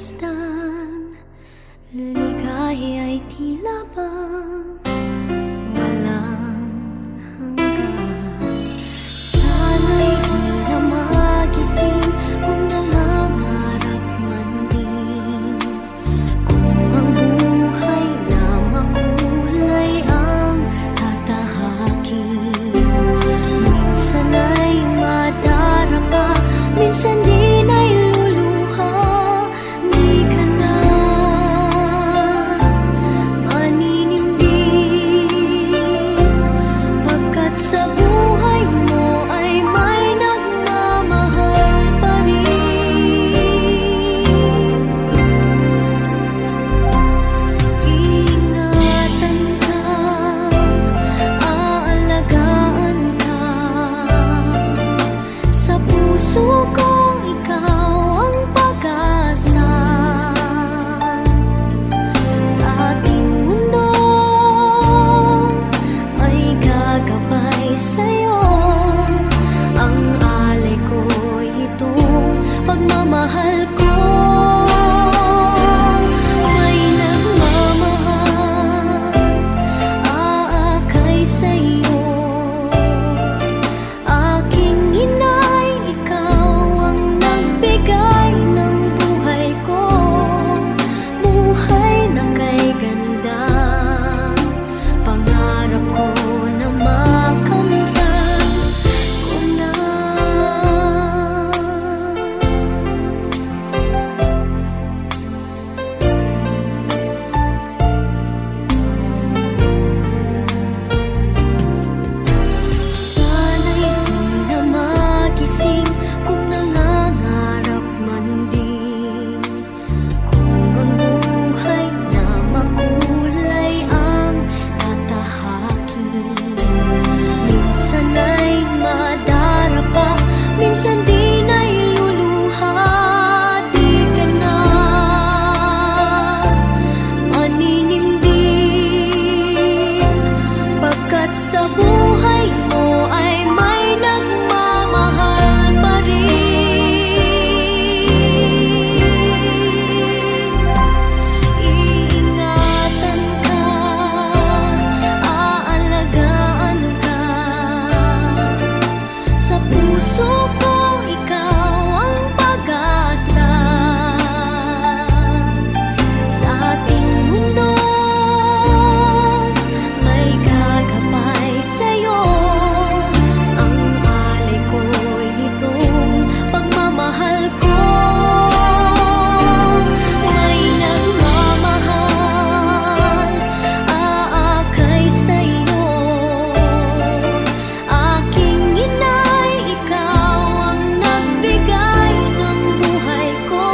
pagmasdan, ligaya ay tila bang walang hanggan. Sana'y di na magising kung nangangarap man din, kung ang buhay na makulay ang tatahakin. Minsan ay madarapa, minsan din ay luluha. Di ka na maninindig, pagkat sa buhay mo ay may nagmamahal pa rin. Ingatan ka, aalagaan ka, sa puso kong ikaw ang pag-asa. Sa ating mundo ay gagabay sa'yo, ang alay ko'y itong pagmamahal ko. May nagmamahal, aakay sa'yo. Aking inay, ikaw ang nagbigay ng buhay ko, buhay na kay ganda. Pangarap ko na makamtan ko na. Sana'y di na magising kung nangangarap man din, kung ang buhay na makulay ang tatahakin. Minsan ay madarapa, minsan din ay luluha. Di ka na maninindig, pagkat sa buhay mo ay may nagmamahal pa rin. Iingatan ka, aalagaan ka, sa puso ko ikaw ang pag-asa. Sa ating mundo may gagabay sa'yo, ang alay ko'y itong pagmamahal ko. May nagmamahal, aakay sa'yo. Aking inay, ikaw ang nagbigay ng buhay ko,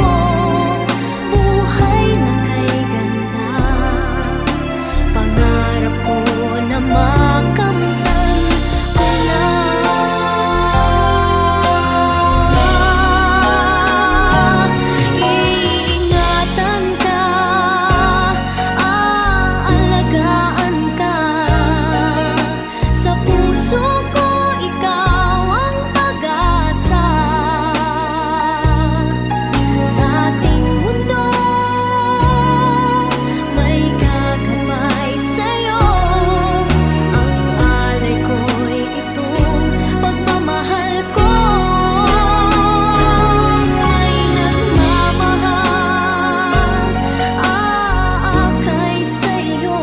buhay na kay ganda. Pangarap ko na makamtan ko na. Iingatan ka, aalagaan ka, sa puso ko ikaw ang pag-asa. Sa ating mundo may gagabay sa'yo, ang alay ko'y itong pagmamahal ko. May nagmamahal, aakay sa'yo.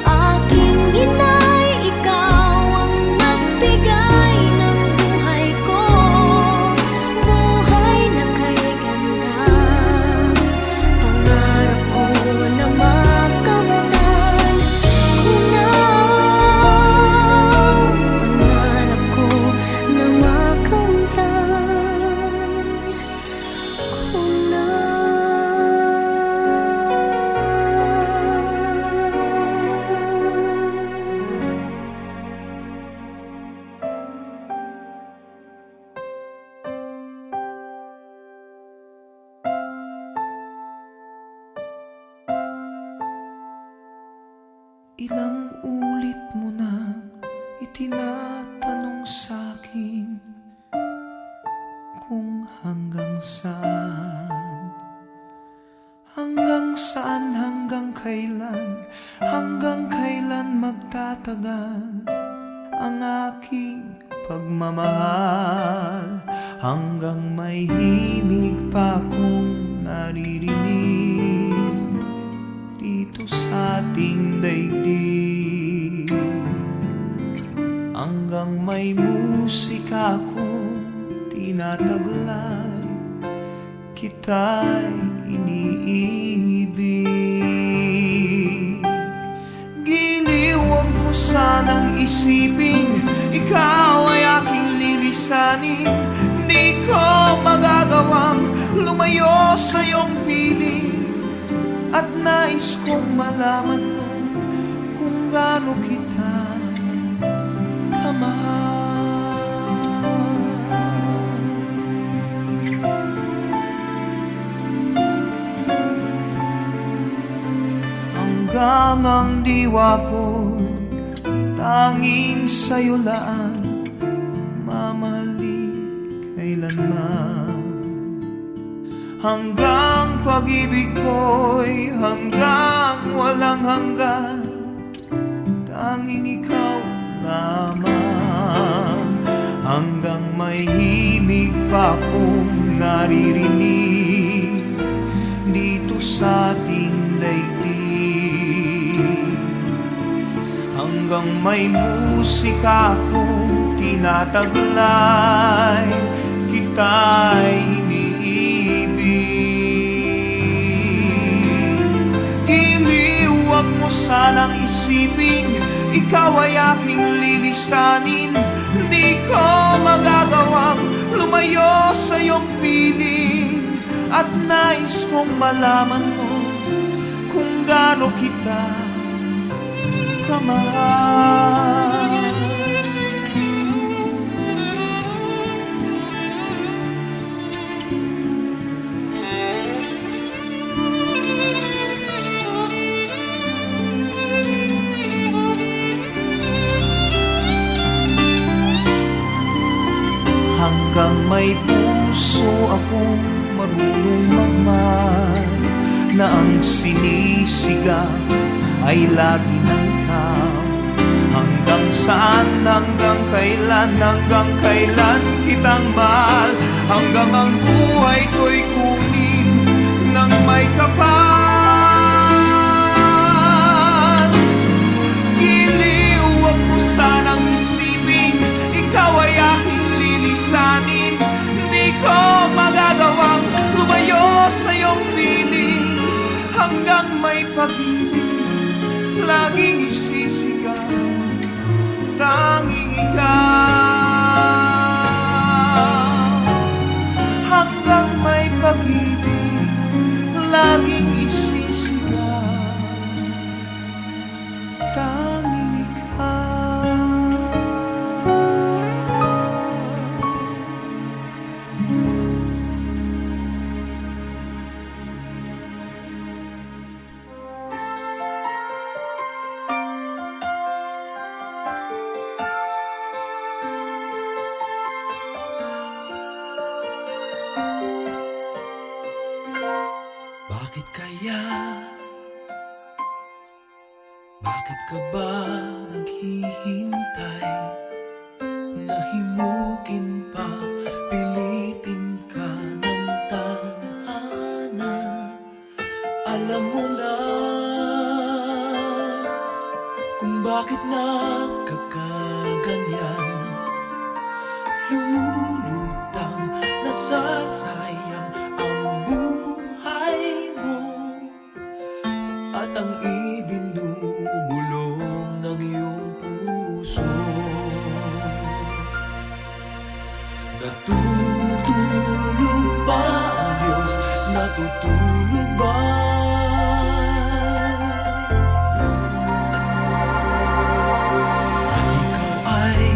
Aking inay, ikaw ang nagbigay ng buhay ko, buhay na kay ganda. Pangarap ko na makamtan ko na. Pangarap ko na makamtan ko na. Ilang ulit mo nang itinatanong sa'kin kung hanggang saan saan, hanggang kailan magtatagal ang aking pagmamahal? Hanggang may himig pa akong naririnig dito sa ating daigdig, hanggang may musika akong tinataglay, kita'y iniibig. Giliw, huwag mo sanang isipin ikaw ay aking lilisanin. Di ko magagawang lumayo sa iyong piling, at nais kong malaman mo kung gaano kita kamahal. Hanggang ang diwa ko tanging sa'yo laan, mamahalin kailanman. Hanggang pag-ibig ko'y hanggang walang hanggan, tanging ikaw lamang. Hanggang may himig pa akong naririnig dito sa ating daigdig, hanggang may musika akong tinataglay, kita'y iniibig. Giliw, huwag mo sanang isipin ikaw ay aking lilisanin. Di ko magagawang lumayo sa iyong piling, at nais kong malaman mo kung gaano kita kamahal. Hanggang may puso akong marunong magmahal, na ang sinisigaw ay lagi ng ikaw. Hanggang saan, hanggang kailan kitang mahal, hanggang ang buhay ko'y kunin ng may kapal. Giliw, huwag mo sanang isipin ikaw ay aking lilisanin. Di ko magagawang lumayo sa iyong piling, hanggang may pag-ibig laging isisigaw, tanging ikaw. Hanggang may pag-ibig laging isisigaw, tanging ikaw. Bakit kaya? Bakit ka ba naghihintay? Nahimukin pa, pilitin ka ng tadhana. Alam mo na kung bakit nagkakaganyan. Lumulutang, nasasayang ang buhay mo, at ang ibinubulong ng iyong puso. Natutulog ba ang Diyos? Natutulog ba? At ikaw ay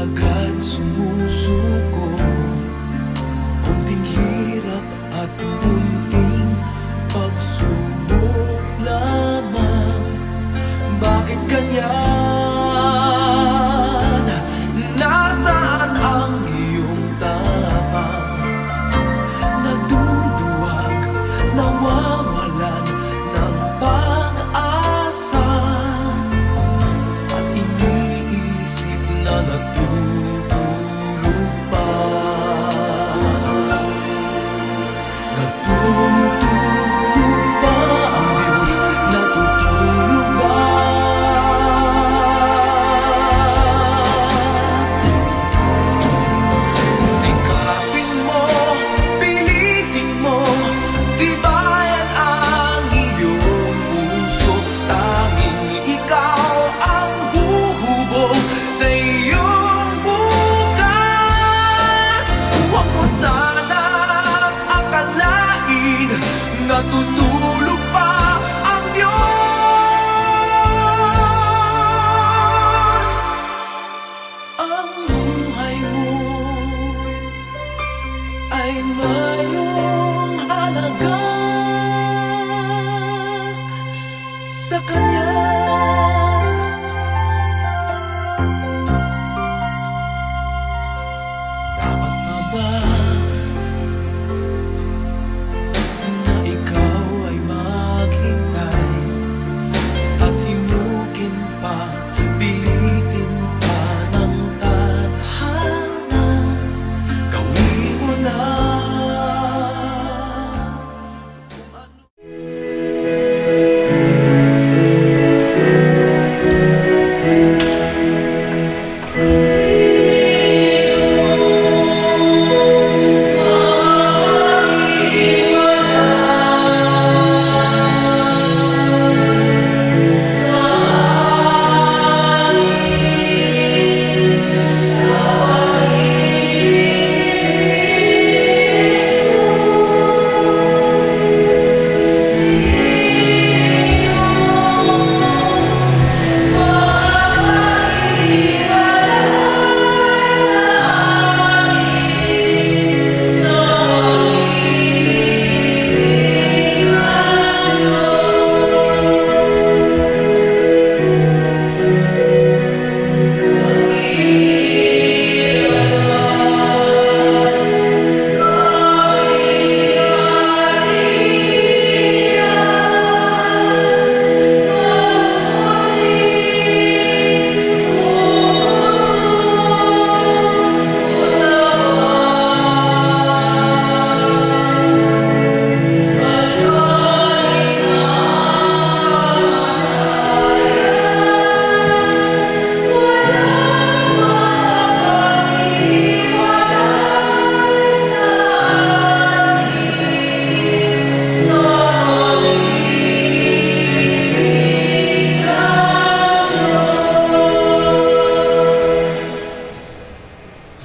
agad sumusuko, konting hirap at munting pagsubok lamang. Bakit ganyan? Nasaan ang iyong tapang?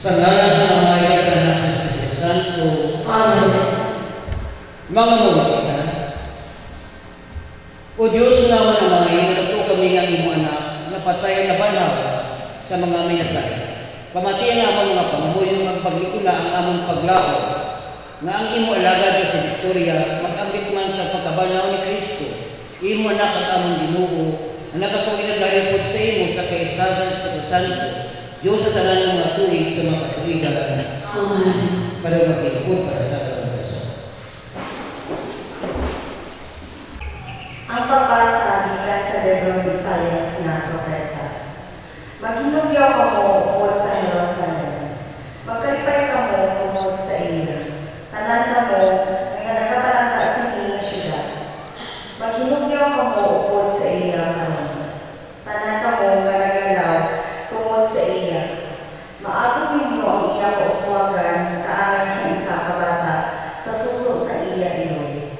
Sa ngalan sa Ama, sa Anak, sa Espiritu Santo. Amen. Mga mawakita, O Diyos naman ang mga inato kami ng imo anak, napatay na banaw sa mga minatay. Pamatian naman mga pamamuyo magpaglikula ang among paglao, nga ang imo alagad sa Victoria, mag-ambit man sa pagkabanaw ni Kristo, imo anak at among Ginoo, ang nakatong inagaripod sa imo sa kaisasan sa Espiritu Santo, Diyos sa tanan ng mga tuig sa mga katuigan. Amen. Para magpilipod para sa katawan. Ang pagbasa gikan sa libro ni Isaias nga propeta. Maghinugyaw ka mo ukod sa Jerusalem. Magkalipay ka mo tungkol sa iya. Tanan ka mo nga nagapalangka sa iyang syudad. Maghinugyaw ka mo ukod sa iya karon. Tanan ka mo nga naglalaw tungkol sa iya. Maabot ninyo ang iya kauswagan kaangay sa isa ka bata sa suso sa iya iloy.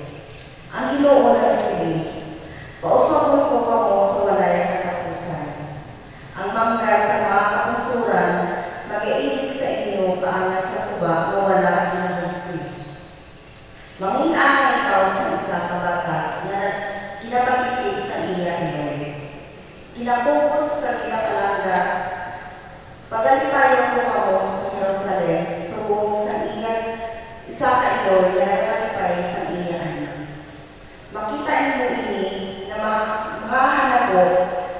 Ang Ginoo nagsiling, pausapon ko kamo sa walay katapusan. Ang manggad sa mga kapungsuran, mag-iilit sa inyo kaangas sa suba na wala inabusi. Mangin-angay ikaw sa isa ka bata na kinapagigit sa iya iloy. Kinapukos sa kinapalangga, pagalipayon ko kamo sa Jerusalem, subong sa iya isa ka iloy na nagkalipay sa iya anak. Makita niyo ini na makahanapot,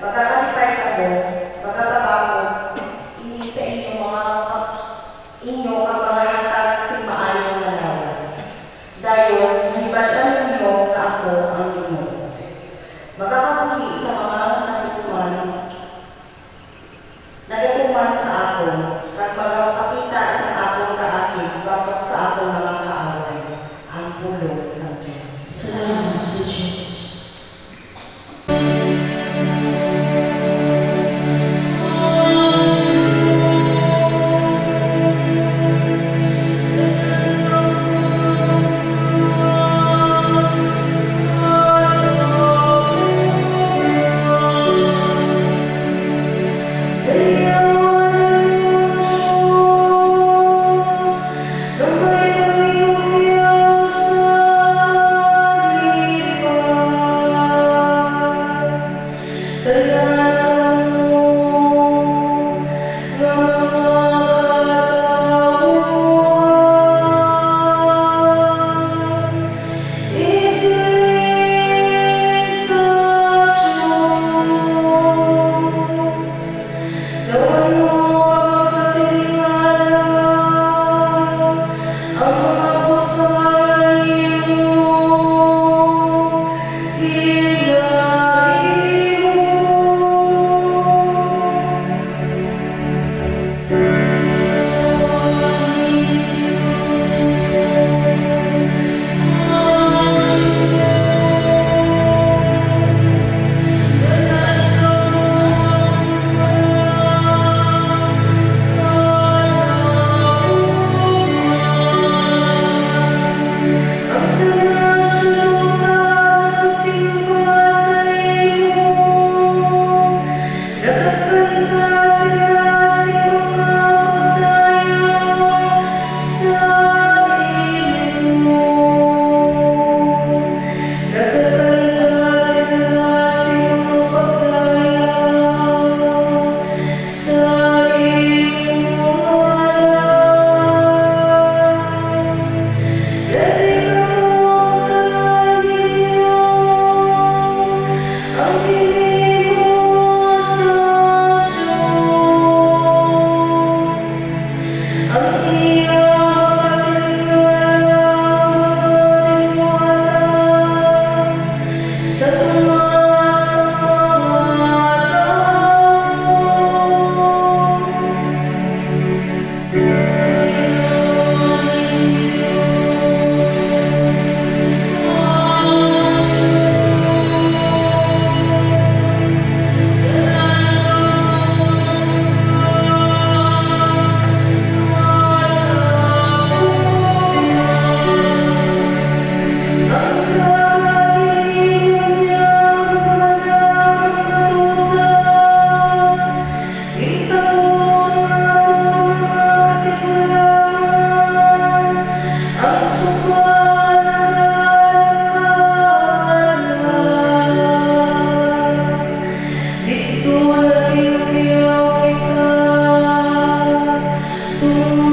magagalipay ka mo, magababakot, ini sa inyong magmamahatag si maayong na lawas. Dayon, mahibatan ninyo na ako ang Ginoo. Magkakapuhi sa mga nagatuman sa ako, at magpakita sa akong kaakit, batok sa akong mga kaaway, ang pulong sa Diyos. Salamat sa Diyos.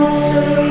Hallelujah.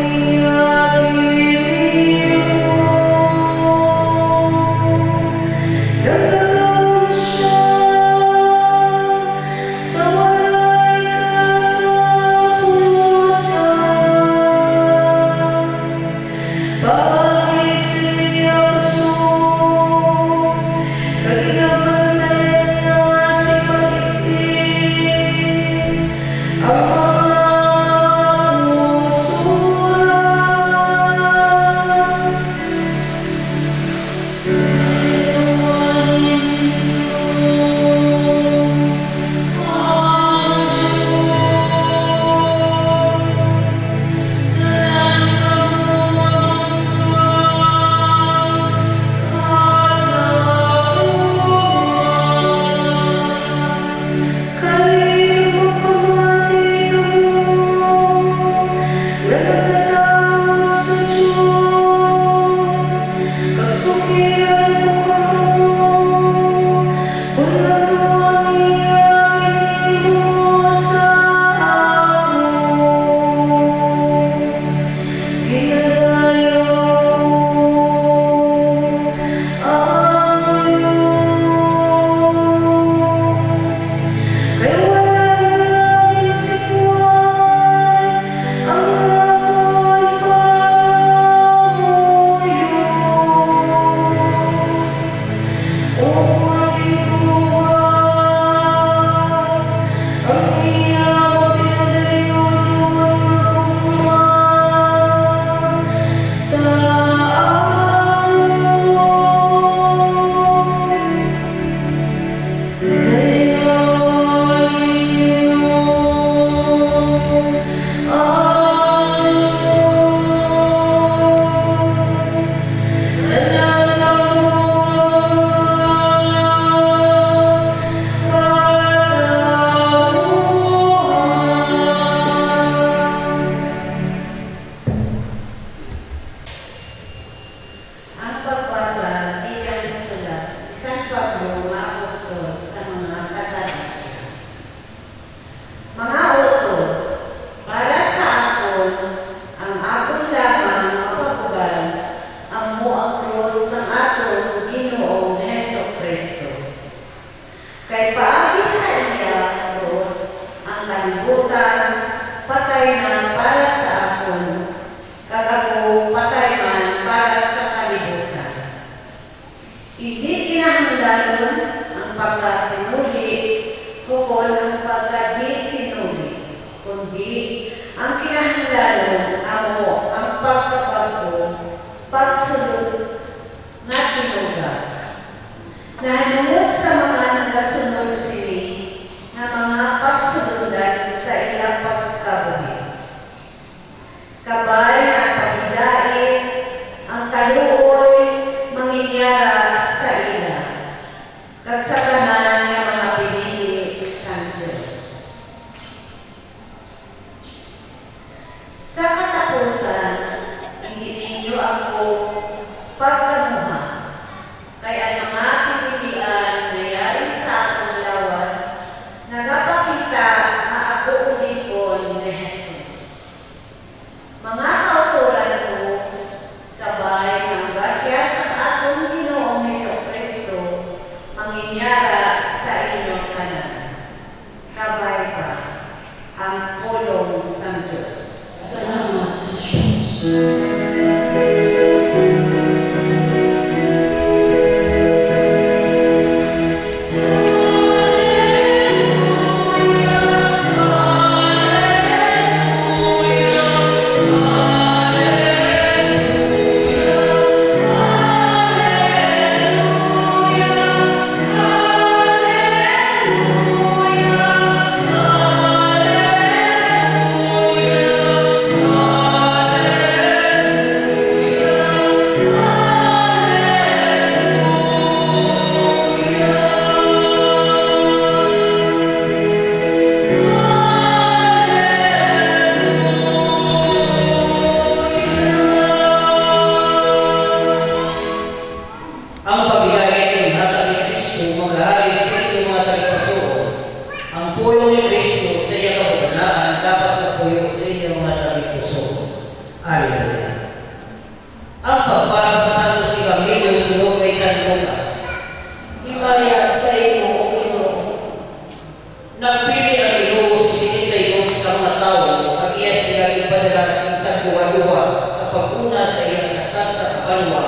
nagpadala sa tagduwa-duwa sa paguna sa iya sakit sa kabalwa,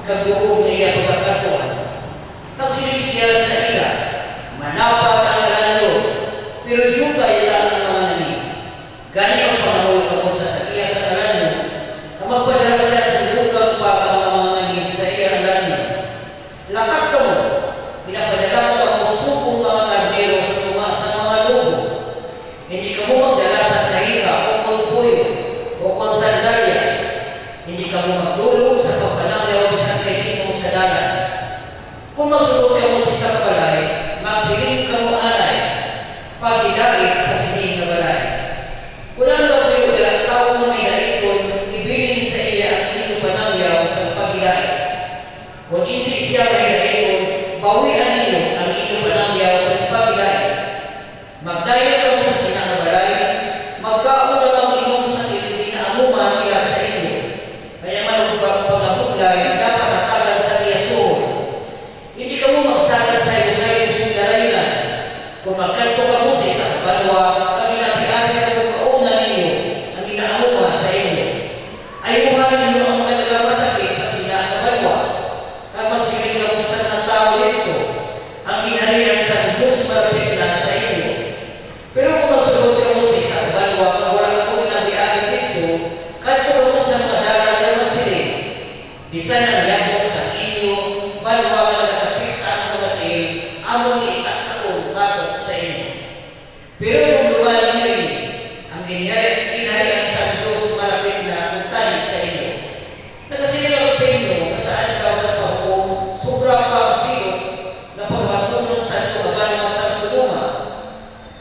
kagbuong na iya pagkakatuan. Nagsilip siya sa iya, manapat ang alando, pero yuga ilang ang mga nani. Gani ang panahon ako sa takiya sa alando, na magpadala siya sa yugang pa ang mga nani sa iya alando. Lakat ka mo, pinapadala mo ako supong mga kardero sa tunga sa mga lubo. Hindi ka mo magdala sa kahira o konpuyo o konsandalyas. Hindi ka mo magdulog sa pagpanangyaw bisan kay sinong sa dalan. Kung magsulot ka mo sa isang balay, magsiling ka mo alay, pagidait sa sining na balay. Wala na kayo ang tao na may daikon, ibilin sa iya ang inyong panangyaw sa pagidait. Kung hindi siya may daikon, bawian ninyo ang inyong panangyaw sa pagidait. Magdayo ka mo sa sinang na balay, magkauna ang inyong sa pinaamuman nila sa inyo. Kaya manugbang pangabuklay, dapat hatagan sa iya suod. Hindi ka mo magsagat sa iyo sa yung darayunan. Kung magkanto ka mo sa isang balwa, ang inabihan ka kung kauna ninyo, ang inaamuha sa inyo. Ayuhan ninyo ang mga nagabasakit sa sinang na balwa. Kag magsiling ka mo sa mga tao dito, ang inarihan sa Diyos marapit na sa inyo. Pero kung magsulot ka mo sa isang balwa, kag wala ka kung inabihan dito, kanto ka mo sa mga dalan na magsiling. Bisan ang yakot sa inyo, balwa nga nakatapik sa ang mga tayo, amon ni itakakong batok sa inyo. Pero nung lumali niyo ini, ang inarihan sa Diyos marapit na kung sa inyo. Nagasiling ako sa inyo, kasaan daw sa pagkong, sobra pa ang silot na pagbatunong sa ito aban masang sumuma.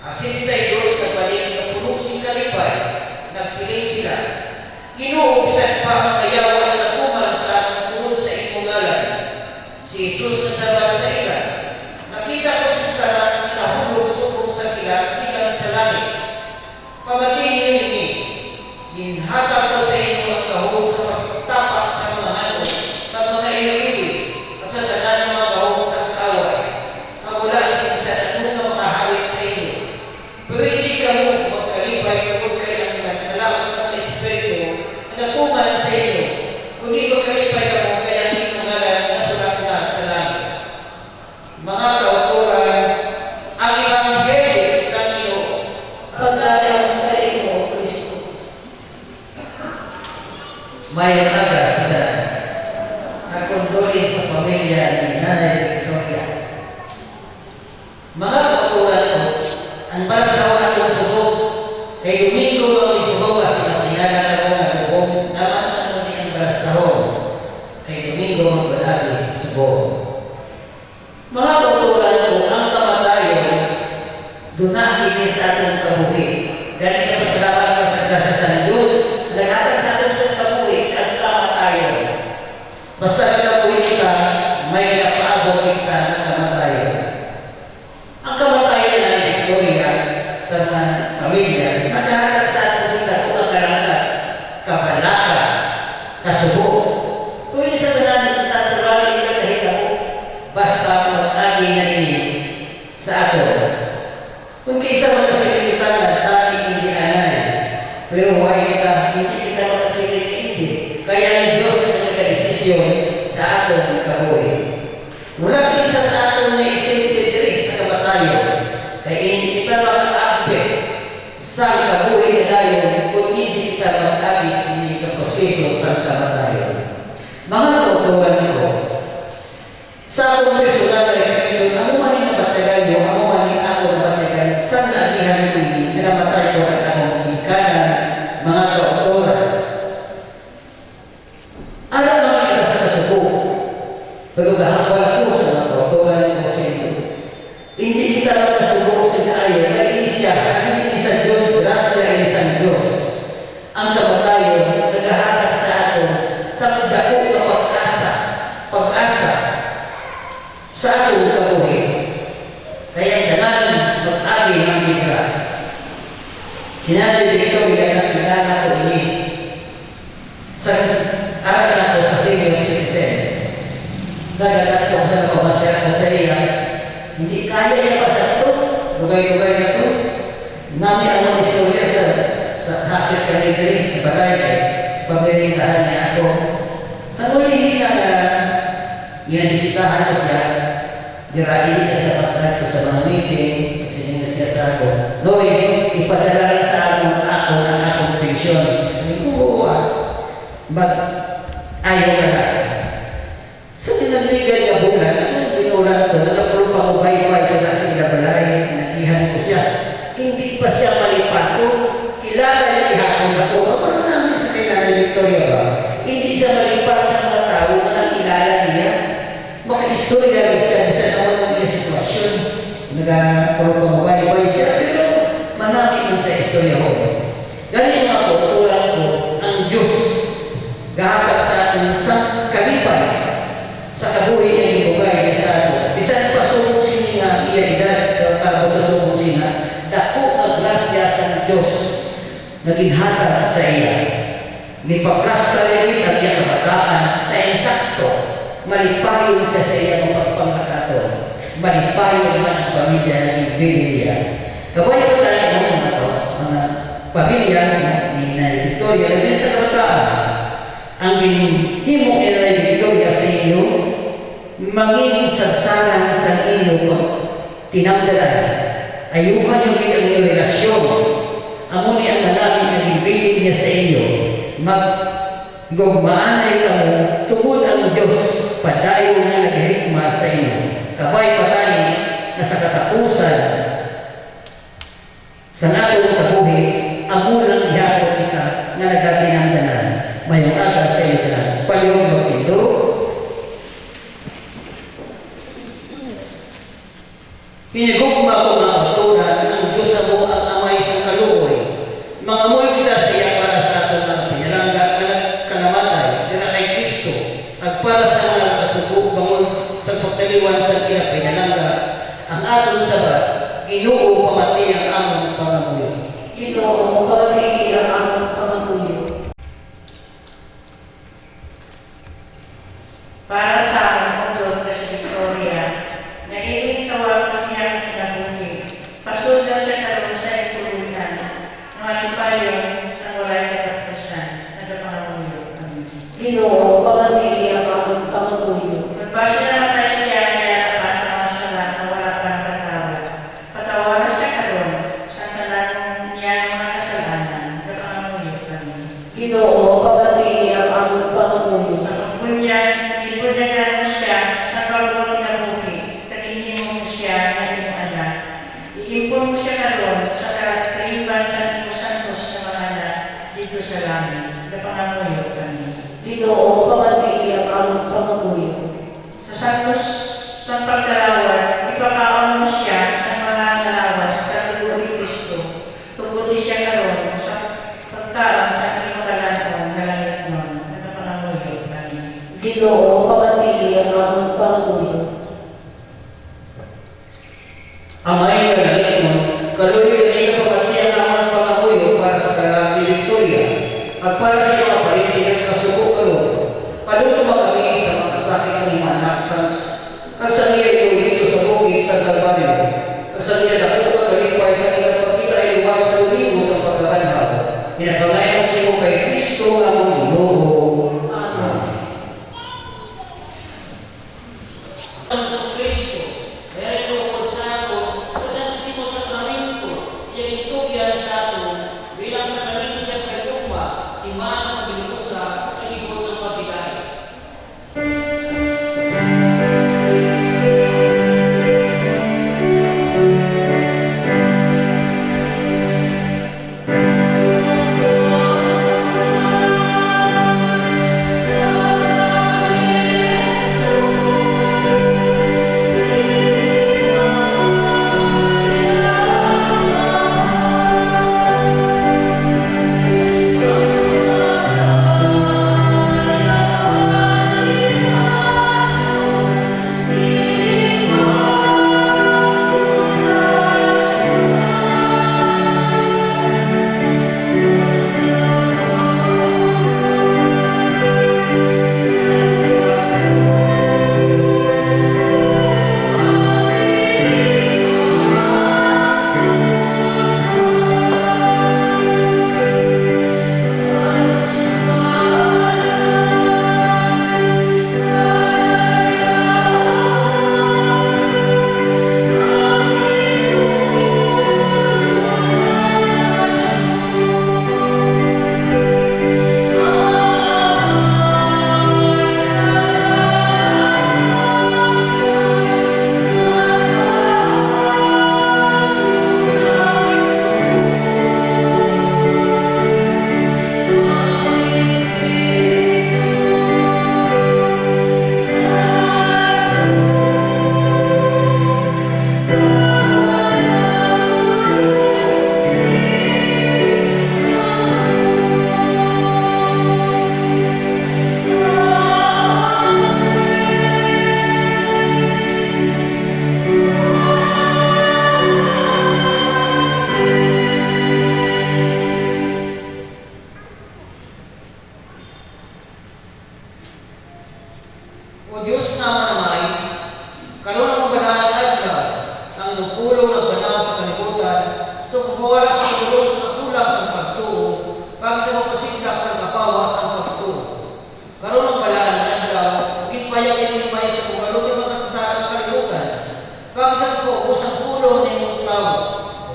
Asin tayo Diyos na balik na puno sing kalipay, nagsiling sila. Inuupisan pa ang kayawan na natuman sa tunod sa inyong ngalan. Si Jesus na sabat sa ilan. Nakita ko si Satanas na nahulog subong sa kilat, ikan sa langit. Pamatiin niyo ini, ginhatag ko sa inyo ang kahulog sa pagtapak sa mga hanong, at mga iwi-iwi, at sa tanan ng mga kahulog sa kaway. Magula sa anong na makahawit sa inyo. Pero hindi ka mo magkalipay kung kayo ang nalakot ng Espiritu na natuman sa inyo. Kundi magkalipay ka mo kaya ang inyong ngalan na sulat na sa langit. Mga kauturan, ang Ebanghelyo sa Ginoo. Pagdalaw sa iyo, O Kristo. Mayang aga sila nagkondolin sa pamilya ni Nanay Victoria. Mga kauturan ko, ang balasaw na itong subok, kay Domingo ang isubok sa natingalan na ko na bubong, naman ano ni ang balasaw, kay Domingo ang balagi subok. Mga kauturan ko, ang kamatayon, dunaki ni sa atong kabuhi. Ganit na pasalamat pa sa grasya sa Diyos, naghatag sa atong sa kabuhi, ang kamatayon. Basta nagkabuhi kita, may napaabot kita ng kamatayon. Ang kamatayon na ni Victoria sa mga pamilya, naghatag sa atong sila kung ang karangkat, kabalaka, kasubo. Kung hindi sa tanan ng taturali na kahita mo, basta mag-agi na ini sa ato. Kung kaysa magkasilig kita na tani hindi anay, pero huwag kita, hindi kita magkasilig hindi. Kaya ang Diyos na nagka-desisyon sa atong kabuhi. Mula sa isa sa atong na isintitiri sa kamatayon, kaya hindi kita mag-aabit sa kabuhi na dayon kung hindi kita mag-agi sa proseso sa kamatayon. Mga kauturan ko, sa akong personal na reflection, ano man yung nabatagan nyo, ano man yung ako nabatagan, saan naagihan ko yung minamatay ko at akong ikanan, mga kauturan. Alam naman kita sa kasubok, pero gahapal ko sa mga kauturan ko sa inyo. Hindi kita makasubok sa kaayon, dahil siya, hindi sa Diyos, grasya ay isang Diyos. Ang kamatayon, naghahatag sa aton, dali-dali sa balay kay pagbirintahan niya ako. Sa ulihin na ginabisitahan ko siya, diraili niya sa pagkato sa mga meeting, kasi niya siya sa ako. Noy, ipadala sa ako ng akong pensyon. Sabi ko, oo but ayaw na. So, tinagbigay ka bulan, anong binulan ito? Nagapuro pa ko bay-bay sa nasing balay, nakihan ko siya. Hindi pa siya malipato. Kilala niya ihapon ako. Ano namin sa kailangan Victoria ba? Hindi siya malipat sa mga tao na nakilala niya. Maka-istorya rin siya sa naman ng iya sitwasyon. Nagapuro pa ko bay-bay siya. Pero manami man sa istorya ko. Ganyan mga kulturan ko, ang Diyos gahakat sa ating sa kalipay sa kabuhi niya ibugay sa ato. Bisan pa subok siya nga iya edad kalabot sa subok siya, dako ang grasya sa Diyos na ginhatag sa iya. Nipapras rin ang iya kabataan sa insakto. Malipayon siya sa iya ng pagpangkatato. Malipayon man ang pamilya ng Biblia. Kaway ko tayo mga pamilya ni Nay Victoria na din sa kabataan. Ang himo ni Nay Victoria sa inyo, maging sagsalan sa inyo tinamdalan. Ayuhan yung inyong relasyon. Amo ni ang manaming ang ibigin niya sa inyo. Maggugmaanay ka mo, tungod ang Diyos, padayon na naghihikma sa inyo. Kabay patay na sa katapusan sa natong kabuhi, amo lang ihapon kita na nagatinamdalan. Mayong aga sa iyo na palihog magpindo. Pinagugma ko mga kultura ng Diyos na mo ang amay sa kaluoy. Mga mo'y kita sa iya para sa ato mga pinalangga kalamatay na kay Kristo at para sa mga nakasubo bangon sa pagtaliwan sa iya pinalangga ang atong sabat, Ginoo pamati ang among pangamuyo. Ginoo, pamati ang among pangamuyo. Para sa mundo na si Victoria, na ining tawag sa kiyang kinabuhi, pasunda sa karoon sa ikuluyan, mga lipayon sa walay katapusan, nagapangamuyo. Ginoo, pamati ang among pangamuyo. Magbasa na tayo siya kaya napas sa mga sala na wala pa nakatawad. Patawaran siya karoon sa tanan niya mga kasalanan, nagapangamuyo kami. Ginoo, pamati ang among pangamuyo. Sa pagpunyan, ipunyagan mo siya sa kaluwang kinabuhi, tagingin mo siya na iyong anak. Iimpon mo siya karoon sa katriban sa iyong santos na mga anak dito sa langit. Napangamuyo kami. Ginoo, pamati ang among pangamuyo. Sa santos ng pagkalawan, ipakaon mo siya sa mga nalawas na tugo ni Kristo. Tugod ni siya karoon sa pagkaon sa iyong kalanon na langit nun. Napangamuyo kami. Ginoo, pamati ang among pangamuyo. Amay na langit mo, kaluoy kanina pamati ang among pangamuyo para sa kalaki Victoria at para sa mga parintihan kasubo karon. Paluluma kami sa mga kasakit sa mga anak at sa niya ito dito sa bukid sa Calvario. At sa niya nakuha kalipay sa ilang pagkita ay luwag sa ulibo sa pagkakanhal. Pinapangayon sa iyo kay Kristo ang Ginoo. Amen. Ang Kristo, kaya ito sa ato, sa simo sa Sakramentos, yung itugyan sa ato, bilang sa kanino siya kay Tumba, imas ang binusa, nagigod sa pagkilay. O Diyos na manamay, karon ang banahan adlaw, ang nagpulong ng banaw sa kalibutan, so kumawala sa tulong sa kulang sa pagtuo, pag sa mapasindak sa kapawa sa pagtuo. Karon ang banahan adlaw, ginpayang inimay sa kugalog ng mga kasasarang sa kalibutan, pag sa focus ang pulong ng iyong tao,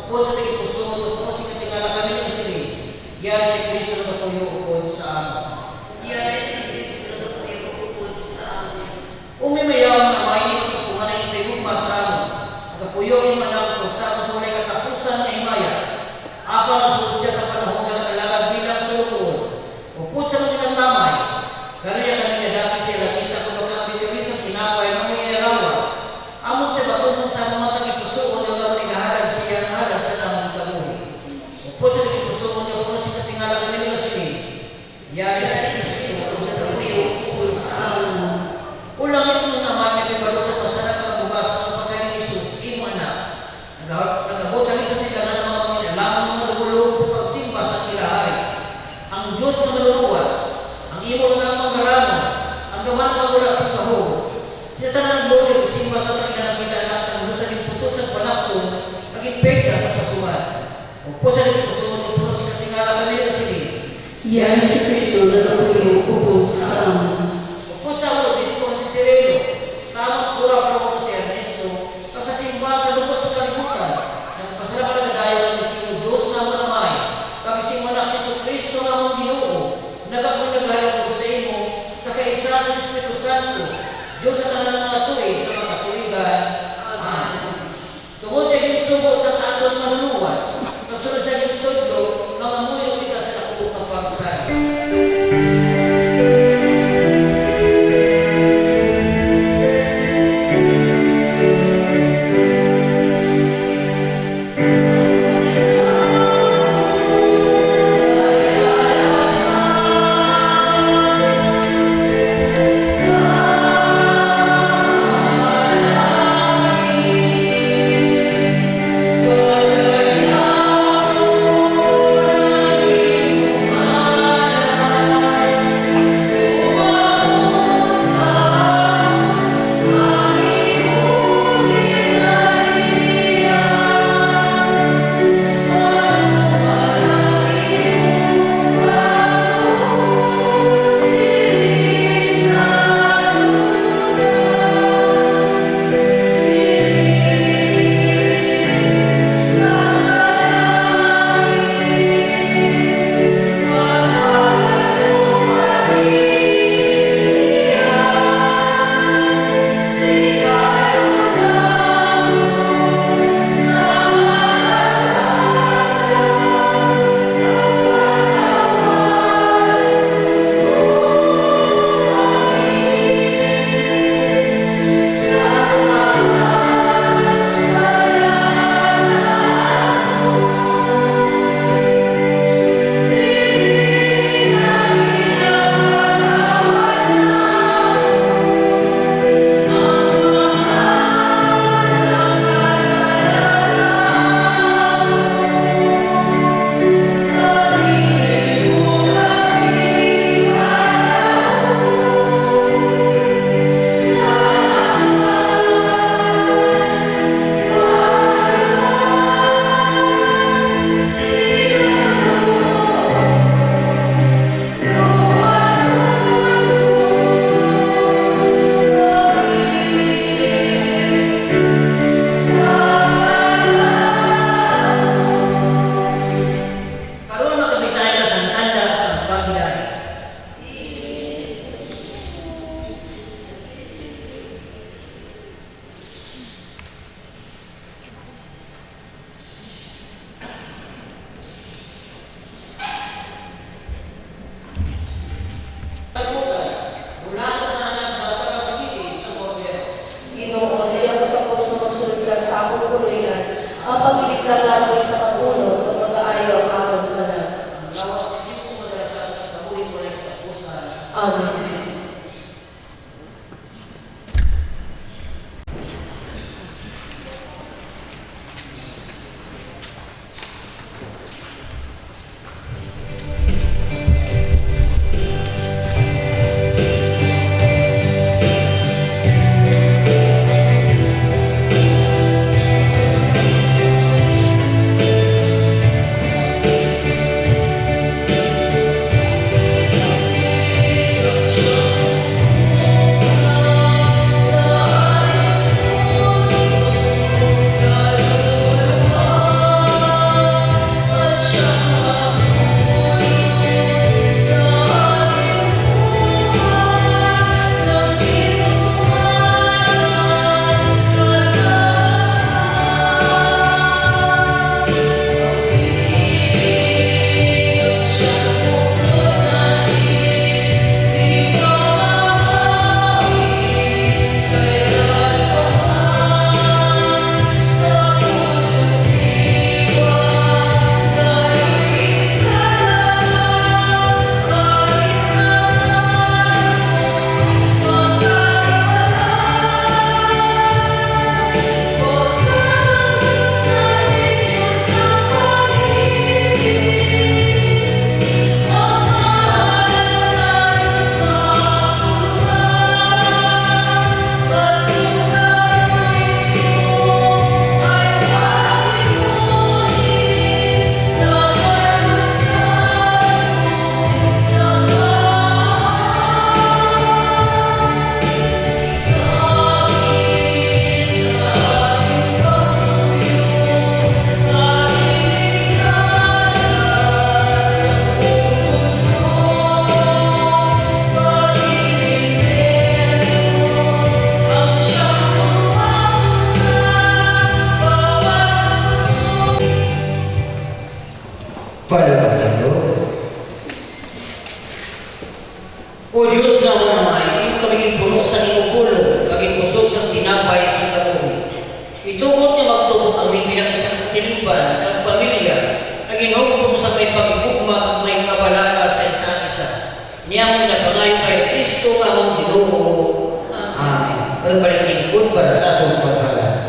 upod sa tingin puso, upod sa katingala kami ng isili, yan si Kristo na patuyo upod sa amin. Umimayaw na may itutuhan ng ipigugma sa amin. Nagkapuyo yung manang sa amin sa walay katapusan na himaya. Apa ang solusya sa panahon na nag-alagad bilang sulukuon. Upod sa mga tamay. Kaya kami nadapit siya lagi sa pagkakabigawin sa kinapay na may erawas. Amon siya batong sa mga tagipusoon na gawin nagaharag siya ang harag sa tamang kabuhi. Upod sa tagipusoon na kung siya tingala kami nila sila. Yari sa Kristo na tapuyo upod sa ulang ito naman na pipalo sa pasarat ng bukas ng pagkain ni Jesus, imo anak. Nagabot kami sa silangan ng mga pinalaman ng nagulog sa pagsimba sa ilahay. Ang Diyos na maluluwas, ang imo ng mga marano, ang gaman ng wala sa kahog. Sinatanan mo yung simba sa tagilan ng kita sa Diyos sa putos at panakton, naging pekta sa pasuhan. Upo sa naging puso, ito si katingala kami na sili. Yan si Kristo na tapuyo upod sa amin. Upod sa ulo, Sireno, sa amang pura para si Ernesto, at sa simbahan sa lubos sa kalibutan, nagpasalamat na dayo ng isang Diyos na manamay, pag-ising manak si Kristo na mong Ginoo, nagkapunagayang po sa imo, sa kaisa ng Espiritu Santo, Diyos at ang mga tuwi sa mga tuwigan. Amen. Tungod ay subo sa aton manuluwas, nagsunod sa ating todo, mga muyong kita sa nakubok ng pagsay. O Diyos na mo naman, ito kami puno sa iyong pulong, kaging kusog sa tinapay sa kabuhi. Itugot niya magtubok ang may bilang isang tinimban ng pamilya na ginugpong sa may pagkukma at may kabalaga sa isa't isa. Niya mo na pangayon kay Kristo ang Ginoo. Amen. Pagbalikin po para sa atong paghala.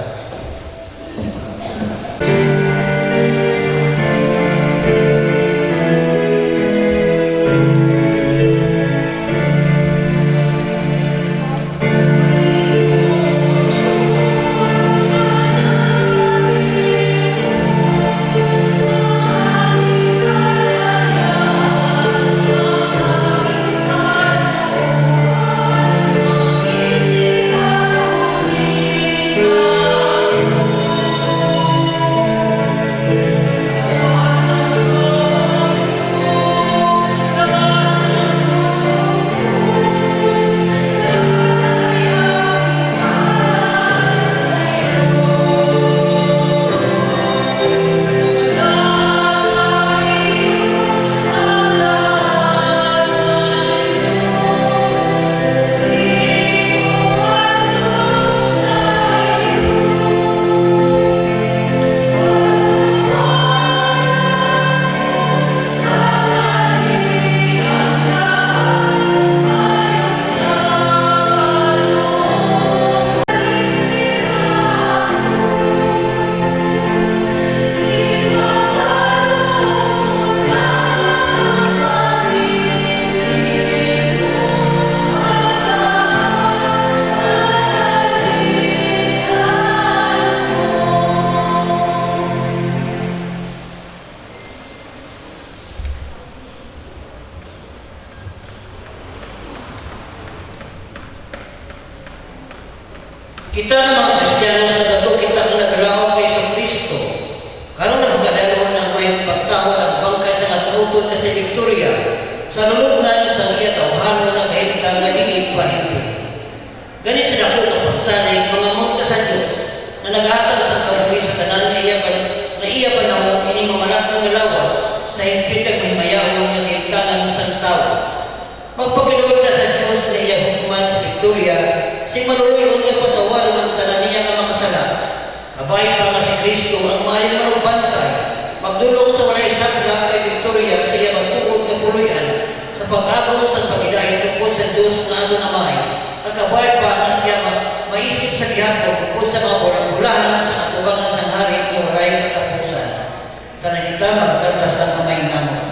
Kita mga Kristiyano sa dato kita ang naglaog kay sa Kristo. Karon nagkadalon ng may pagtao ang bangkay sa katutod na si Victoria sa lulubngan sa iya tawhanon na kahintang na dili pahimpi. Gani sila ko na pagsanay mga munta sa Diyos na naghatag sa kabuhi sa tanan na iya panahon ini mamalakong galawas sa higpit at may mayawang na kahintang sa tao. Magpakiluwag na sa Diyos na iya hukuman sa Victoria si maluluyon niya patawaran ang tanan niya nga makasala. Kabay pa nga si Kristo ang maayong marugbantay. Magdulong sa walay sakla kay Victoria siya magtuod na puluyan sa pag-agaw sa pag-idaya tungkol sa Diyos na ano namay. At kabay pa nga siya maisip sa gihapon tungkol sa mga bulang-bulahan sa katubangan sa hari na walay katapusan. Tanan kita magkanta sa kamay namon.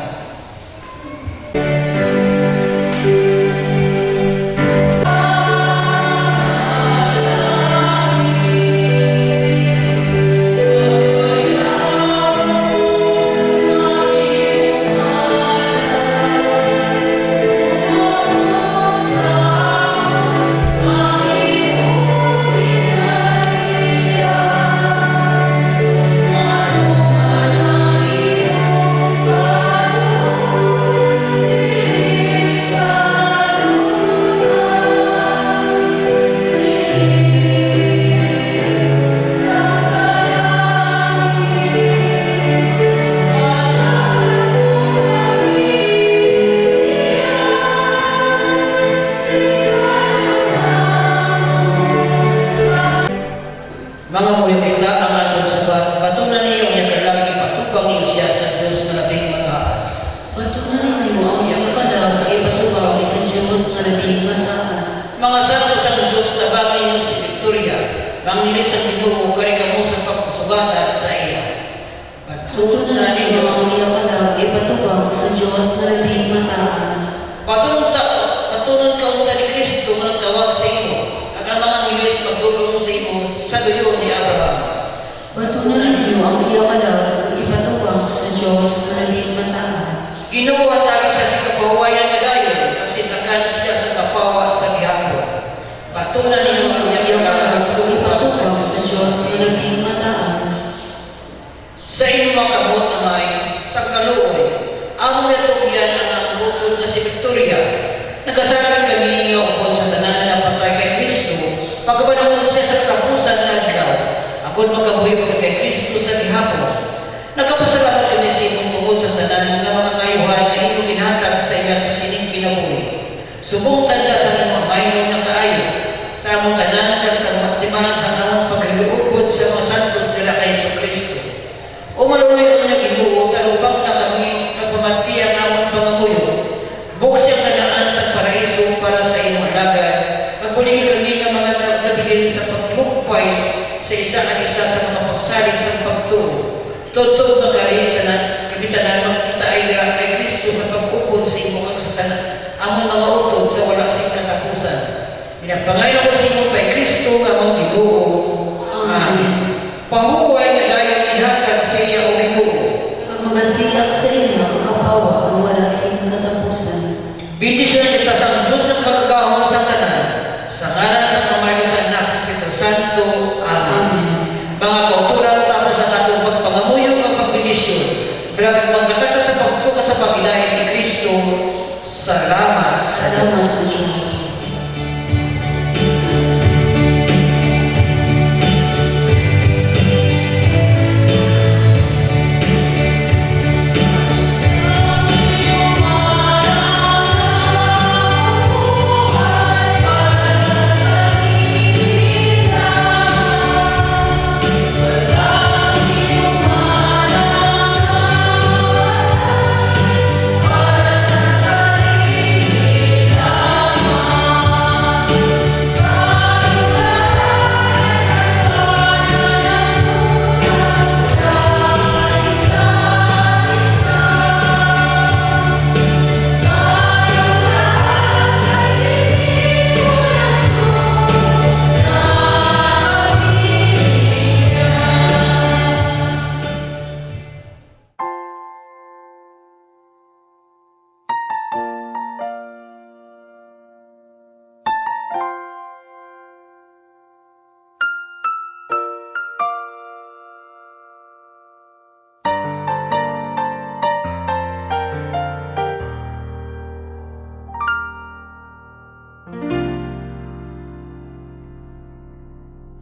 Mga muhimita ang atong sabat, patunan niyo ang ikalagi patupang niyo siya sa Diyos na labing mataas. Patunan ninyo ang iyong kalag ay patubang sa Diyos na labing mataas. Mga santo sa Diyos, tabang ninyo si Victoria, mangilis ang Ginoo kani kamo sa pagpasubata sa iya. Patunan ninyo ang iyong kalag ay patubang sa Diyos na labing mataas. Patunon ka unta ni Kristo nga nagtawag sa imo, at ang mga ngilis magdulong sa imo sa duyo ni Abraham. Patunan ninyo ang iyong kalag ay patubang sa Diyos na labing mataas. Ginoo hatagi siya sa kapawayan nga dayon, at sintakan siya sa kapawa sa gihapon. Patunan ninyo ang iyong kalag ay patubang sa Diyos na labing mataas. sa inyong mga kabot na may sa kaluoy, ang natugyan ang bukod na si Victoria. Nagkasalan kami niyo upon sa tanan na napatay kay Kristo, pagkabanawon siya sa kapusan na aglaw, agod magkabuhi ko kay Kristo sa gihapon. Nagkapasalamat kami sa imong tungkol sa tanan ng mga kayuhan na inyong ginhatag sa iya sa sining Subong tanda sa mga mayroon na kaayo, sa among tanan kag timahan sa among paghiluupod sa mga santos nila kay Kristo. O malungoy ko niya Ginoo, kalubang na kami kapamati ang among pangamuyo. Bukas siyang kanaan sa paraiso para sa imong alagad. Pagpulingin kami ng mga nabilin sa paglukpay sa isa at isa sa mga pagsalig sa pagtuo. Totoo magkarin kami tanan magkita ay dira kay Kristo sa pag-upod sa imo kag sa tanan among mga utod sa wala sing katapusan. Pinapangayo ko sa imo kay Kristo nga among Ginoo. Amen. Pahuway na dayon ihatag sa iya o Ginoo. Magasiyak sa inyo ang kapawa ang wala sing katapusan. Bendisyon kita sa Diyos ng kagahon sa tanan, sa ngalan sa Pamayagan sa Anak sa Espiritu Santo. Amen. Mga kauturan tapos ang atong pagpangamuyo ang pagbendisyon. Bilang magkataka sa pagtuka sa Panginoon ni Kristo. Salamat sa Salamat sa Diyos.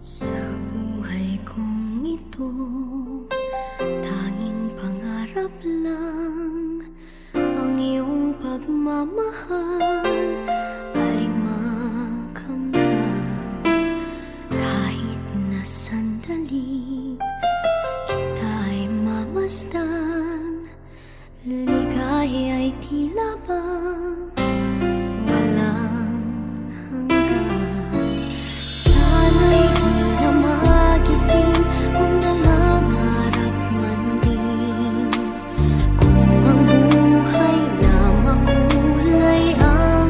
Sa buhay kong ito, tanging pangarap lang ang iyong pagmamahal ay makamtan. Kahit na sandali kita'y mamasdan, ligay ay tila bang walang hanggan. Sana'y di na magising kung nangangarap man din, kung ang buhay na makulay ang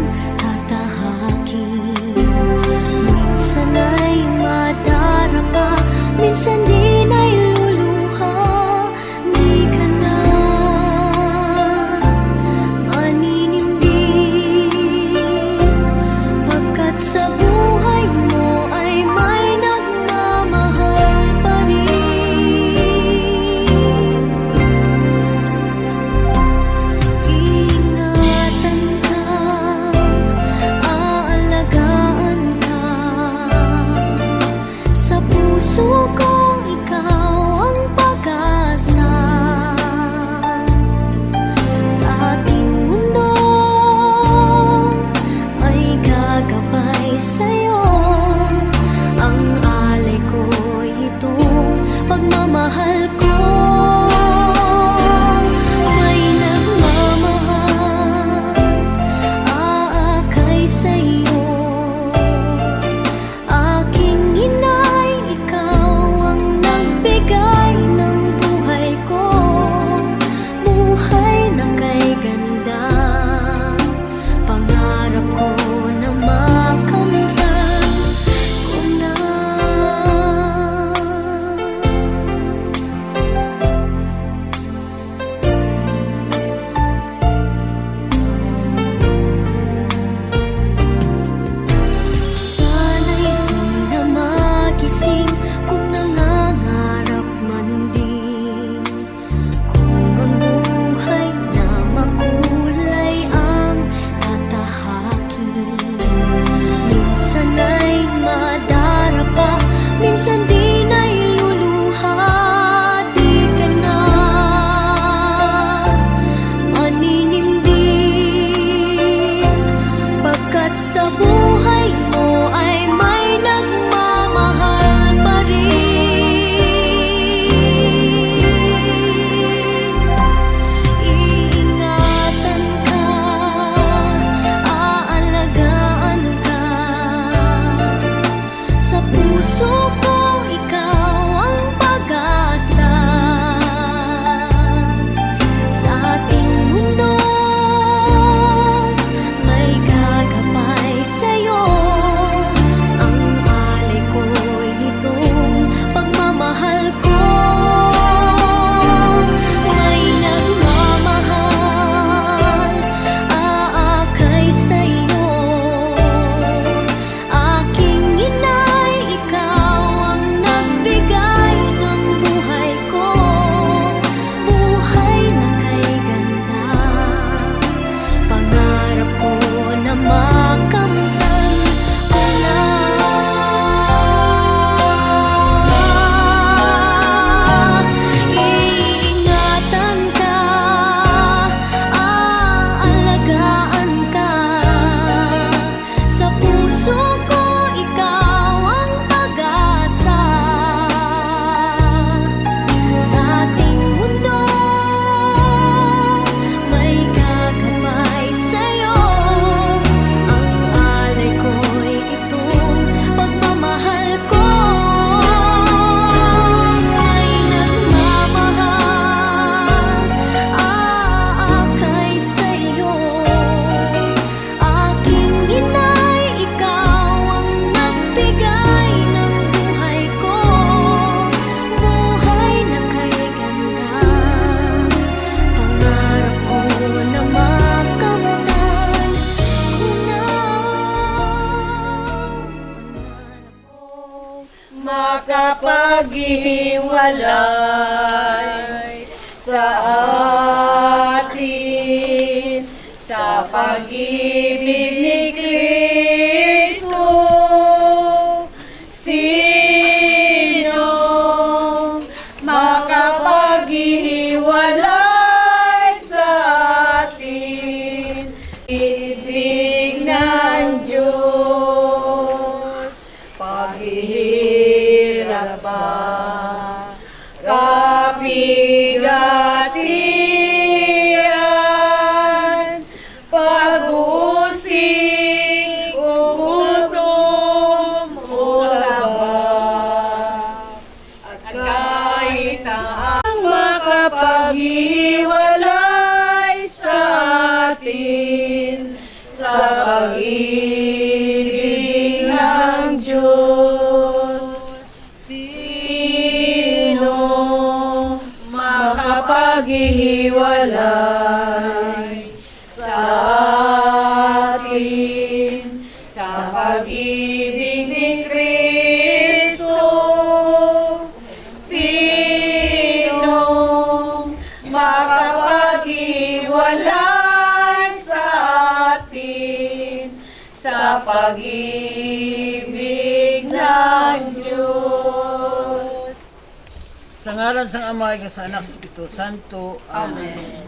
makapaghiwalay sa atin sa pag-ibig ni Kristo. Sino makapaghiwalay sa atin? Ibig ng Diyos, paghihirap ba, kapigatian, pag-usig o gutom o labag, at kahit ang makapaghiwalay sa atin sa pag-ibig ng Diyos. Sino makapaghiwalay sa atin sa pag-ibig ni Kristo? Sino makapaghiwalay sa atin sa pag-ibig ng Diyos? Sa ngalan sang Ama ug sa Anak sa Espiritu Santo. Amen.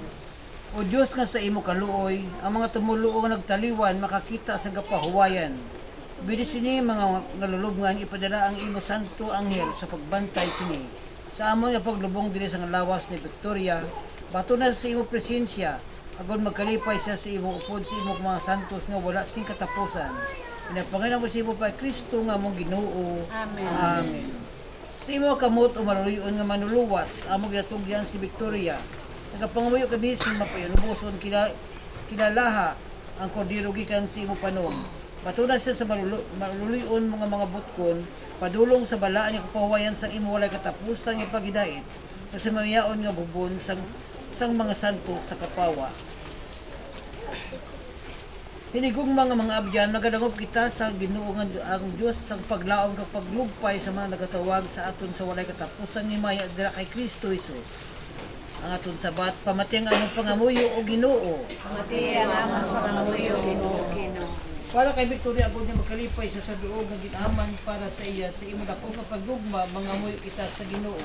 O Dios nga sa imo kaluoy, ang mga tumuluo nga nagtaliwan makakita sa gapahuwayan. Bidis sini mga ngalulubngan ipadala ang imo santo anghel sa pagbantay sini. Sa amon nga paglubong diri sa lawas ni Victoria, bato na sa imo presensya, agon magkalipay siya sa imo upod sa imo mga santos nga wala sing katapusan. Pinapanginan mo sa imo pa Kristo nga mong Ginoo. Amen. Amen. Sa imo kamot o maluluyon nga manuluwas, among ginatugyan si Victoria. Nagapangamuyo kami sa mapayanubuson kinalaha ang kordero gikan sa imo panon. Batuna siya sa maluluyon mga butkon, padulong sa balaan nga kapahuwayan sa imo walay katapusan nga pagidait, kasi mamiyaon nga bubon sang mga santos sa kapawa. Tinigong mga abyan, nagadangop kita sa Ginoo nga ang Dios sa paglaom kag paglugpay sa mga nagatawag sa aton sa walay katapusan ni maya dira kay Kristo Jesus. Ang aton sabat pamati ang among pangamuyo o Ginoo. Pamati ang among pangamuyo o Ginoo. Para kay Victoria agud nga magkalipay sa duog nga ginaman para sa iya sa imo dako nga paggugma mangamuyo kita sa Ginoo.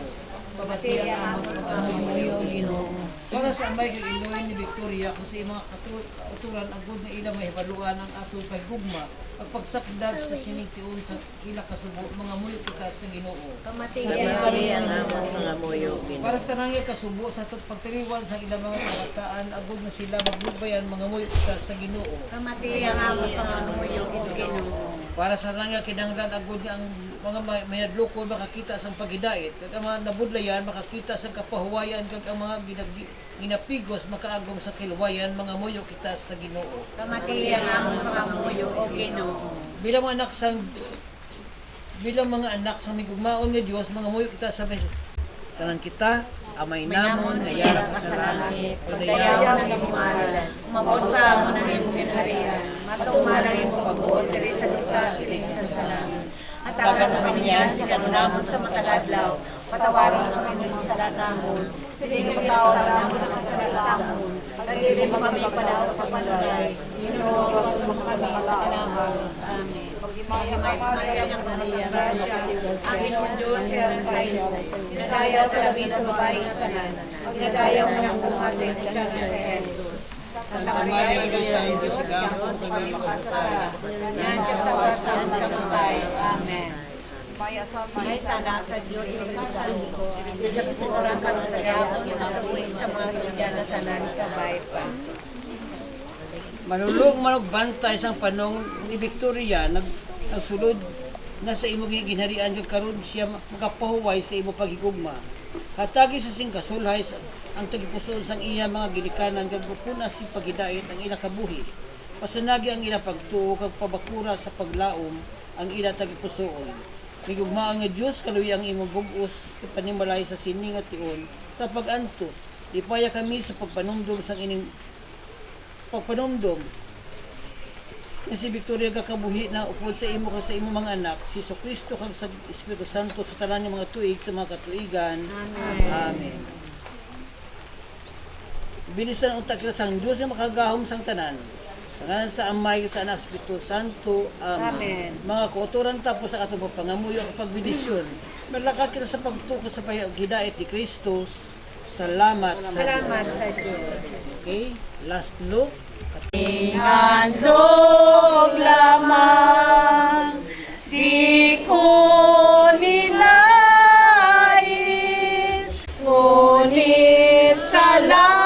Pamati ang among pangamuyo o Ginoo. Para sa amay kag iloy ni Victoria kasi mga katuran agud nga ila mahibaluan ang aton paggugma pagpagsakdag sa sining-tiun sa ila kasubo mangamuyo kita sa Ginoo. Pamati ang among pangamuyo o Ginoo. Para sa nangya kasubo sa pagtiriwan sa ilang mga kabataan agud na sila maglugbayan mangamuyo kita sa Ginoo. Pamati ang among pangamuyo o Ginoo. Para sa nangya kinahanglan agud nga ang mga mayadloko makakita sa paghidait kag ang mga nabudlayan makakita sa kapahuwayan kag ang mga ginapigos makaagom sa kilwayan mga muyo kita sa Ginoo. Pamati ang among pangamuyo o Ginoo. Bilang mga anak sa migugmaon nga Dios mga muyo kita sa tanan kita amay namon nga yara ka sa langit o dayaw ng ngalan. Umabot sa amon ang imong kinaharian. Matumalan imong pagbuot diri sa lupa siling sa langit. At akan namin yan si kanunamon sa mataladlaw. Patawaron ang imong salat namon. Siling pagtawag namon ang salat namon. Pagdili mo kami palaw sa palagay. Ginoo sa kami sa kalaban. Amen. Pagimaya ng Maria, ang Ginoo Diyos siya sa iyo. Dinadayaw kami sa babae ng tanan. Dinadayaw mo ng bukas sa iyong tiyan sa Jesus. Santa Maria, Diyos sa Diyos, gamon kami makasasala. Yan siya sa wasang kamatay. Amen. May sana sa Diyos sa Santo. Diyos sa kusuran pa sa gabon sa tuwing sa mga tulyan na tanan kabay pa. Manulong manugbantay sang panong ni Victoria nagsulod na sa imo ginharian kag karon siya makapahuway sa imo paghigugma. Hatagi sa sing kasulhay ang tagipusoon sang iya mga gilikanan kag gupuna si paghidait ang ila kabuhi. Pasanagi ang ila pagtuo kag pabakura sa paglaom ang ila tagipusoon. Migugmaon nga Dios kaluoy ang imong bug-os panimalay sa sining at tiun sa pag-antos. Lipaya kami sa pagpanumdum sang ining pagpanumdum nga si Victoria kakabuhi na upod sa imo kag sa imo mga anak, si Kristo kag sa Espiritu Santo sa tanan ng mga tuig sa mga katuigan. Amen. Binisan unta kita sang Dios nga makagahom sang tanan. Pangalan sa Amay, sa Anak, Espiritu Santo. Amen. Mga kauturan tapos sa atong pangamuyo at pagbidisyon. Malakad kita sa pagtuko sa hidayat ni Kristo. Salamat sa Diyos. Okay? Last look. Handog lamang, di ko ninais, ngunit salamat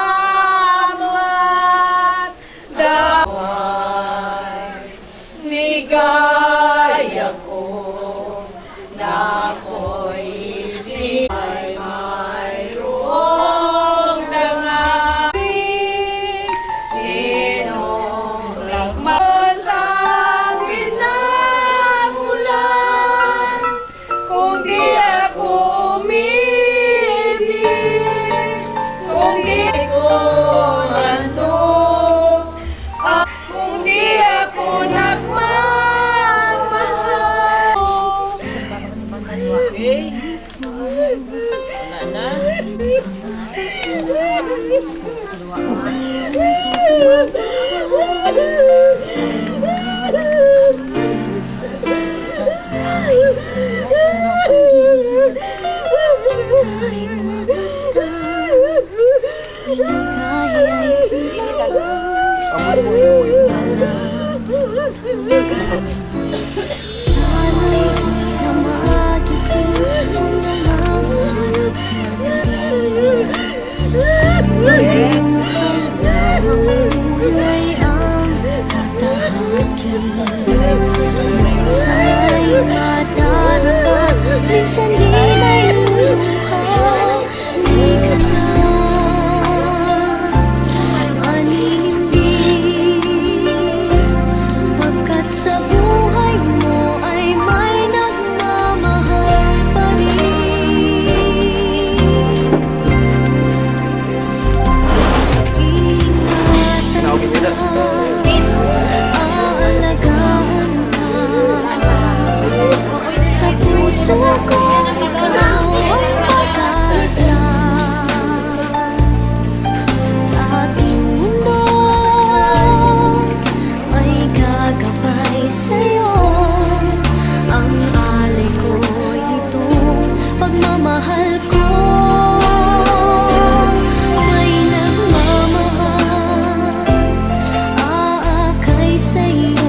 dahil ligaya ko na ako'y ay mayroong nangamin. Sinong lagmas ang pinamulan kung di ako umibig, kung di ko handog, kung di ako nagmamahal. Okay? Wala na. Kahit mabasta ligaya ay sana'y di na magising kung nangangarap man din. Nalimutan lang ang kulay ang tatahakin. Minsan ay madarapa, minsan di na'y luluha. Di ka na maninimbi, pagkat sa buhay mo ay may nagmamahal pa rin. Ingatan ka, aalagaan ka. Sa puso ko ikaw ay pag-asa. Sa ating mundo ay gagabay sa'yo. Ang alay ko itong pagmamahal ko. May nagmamahal, aakay sa'yo.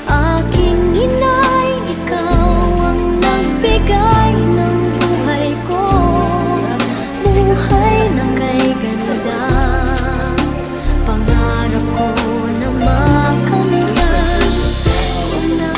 Aking inay, ikaw ang nagbigay ng buhay ko. Buhay na kay ganda, pangarap ko na makamtan ko na.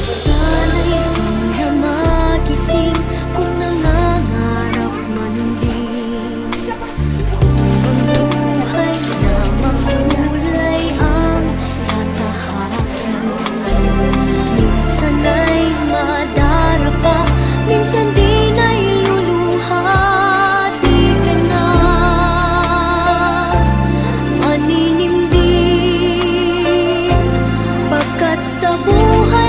Sana'y di na magising kung nangangarap man din. Ang buhay na makulay ang tatahakin. Minsan ay madarapa, minsan di na'y luluha. Di ka na maninimdim, pagkat sa buhay